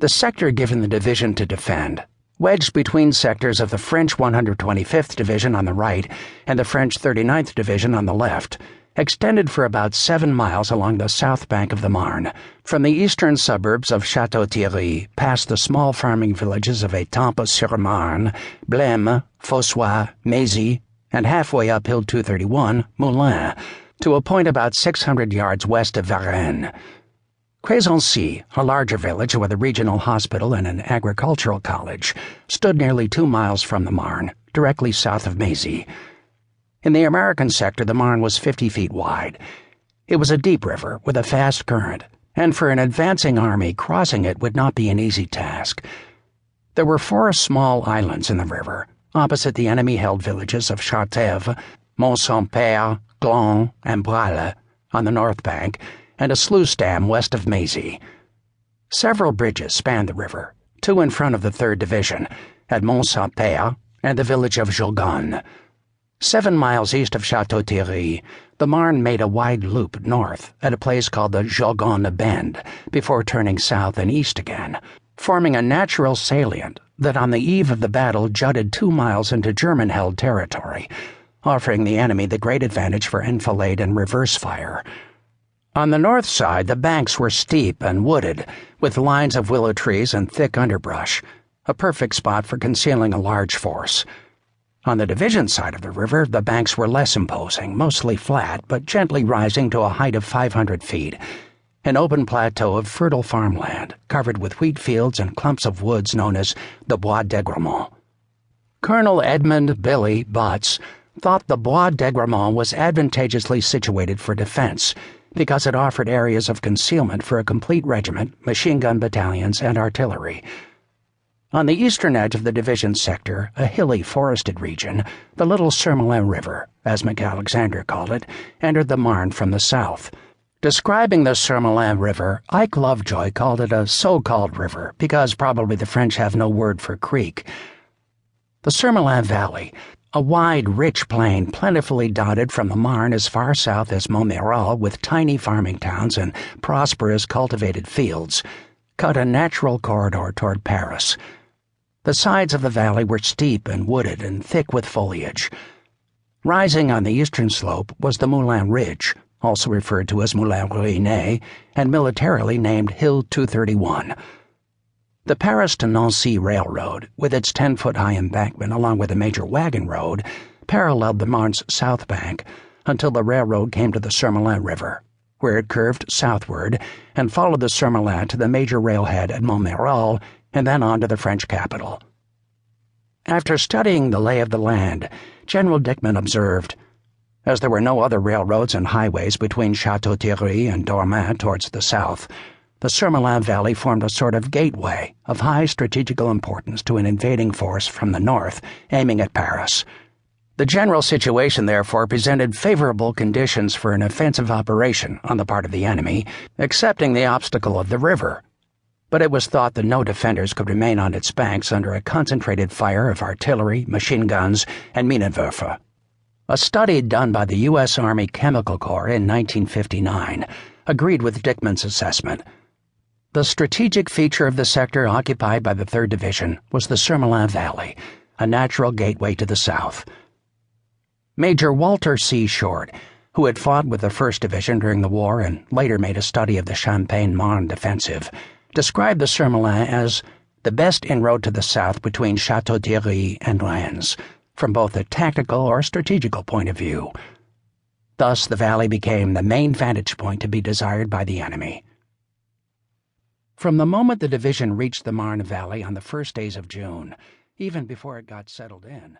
The sector given the division to defend, wedged between sectors of the French 125th Division on the right and the French 39th Division on the left, extended for about 7 miles along the south bank of the Marne, from the eastern suburbs of Château-Thierry past the small farming villages of Étampes-sur-Marne, Blême, Fossois, Mézy, and halfway up Hill 231, Moulins, to a point about 600 yards west of Varennes. Crézancy, a larger village with a regional hospital and an agricultural college, stood nearly 2 miles from the Marne, directly south of Mézy. In the American sector, the Marne was 50 feet wide. It was a deep river with a fast current, and for an advancing army, crossing it would not be an easy task. There were 4 small islands in the river, opposite the enemy-held villages of Chartèves, Mont-Saint-Père, Glon, and Braille on the north bank, and a sluice dam west of Mézy. Several bridges spanned the river, 2 in front of the 3rd Division, at Mont-Saint-Père and the village of Jourgonne. 7 miles east of Château-Thierry, the Marne made a wide loop north at a place called the Jourgonne Bend before turning south and east again, forming a natural salient that on the eve of the battle jutted 2 miles into German-held territory, offering the enemy the great advantage for enfilade and reverse fire. On the north side, the banks were steep and wooded, with lines of willow trees and thick underbrush, a perfect spot for concealing a large force. On the division side of the river, the banks were less imposing, mostly flat, but gently rising to a height of 500 feet, an open plateau of fertile farmland, covered with wheat fields and clumps of woods known as the Bois d'Aigremont. Colonel Edmund Billy Butts thought the Bois d'Aigremont was advantageously situated for defense because it offered areas of concealment for a complete regiment, machine gun battalions, and artillery. On the eastern edge of the division sector, a hilly forested region, the Little Surmelin River, as McAlexander called it, entered the Marne from the south. Describing the Surmelin River, Ike Lovejoy called it a so-called river because probably the French have no word for creek. The Surmelin Valley, a wide, rich plain plentifully dotted from the Marne as far south as Montmiral with tiny farming towns and prosperous cultivated fields, cut a natural corridor toward Paris. The sides of the valley were steep and wooded and thick with foliage. Rising on the eastern slope was the Moulin Ridge, also referred to as Moulin Ruiné, and militarily named Hill 231. The Paris to Nancy Railroad, with its 10-foot-high embankment along with a major wagon road, paralleled the Marne's south bank until the railroad came to the Surmelin River, where it curved southward and followed the Surmelin to the major railhead at Montmiral and then on to the French capital. After studying the lay of the land, General Dickman observed, as there were no other railroads and highways between Château-Thierry and Dormans towards the south, the Surmelin Valley formed a sort of gateway of high strategical importance to an invading force from the north aiming at Paris. The general situation, therefore, presented favorable conditions for an offensive operation on the part of the enemy, excepting the obstacle of the river. But it was thought that no defenders could remain on its banks under a concentrated fire of artillery, machine guns, and Minenwerfer. A study done by the U.S. Army Chemical Corps in 1959 agreed with Dickman's assessment. The strategic feature of the sector occupied by the 3rd Division was the Surmelin Valley, a natural gateway to the south. Major Walter C. Short, who had fought with the 1st Division during the war and later made a study of the Champagne-Marne defensive, described the Surmelin as the best inroad to the south between Château-Thierry and Lens, from both a tactical or strategical point of view. Thus, the valley became the main vantage point to be desired by the enemy. From the moment the division reached the Marne Valley on the first days of June, even before it got settled in,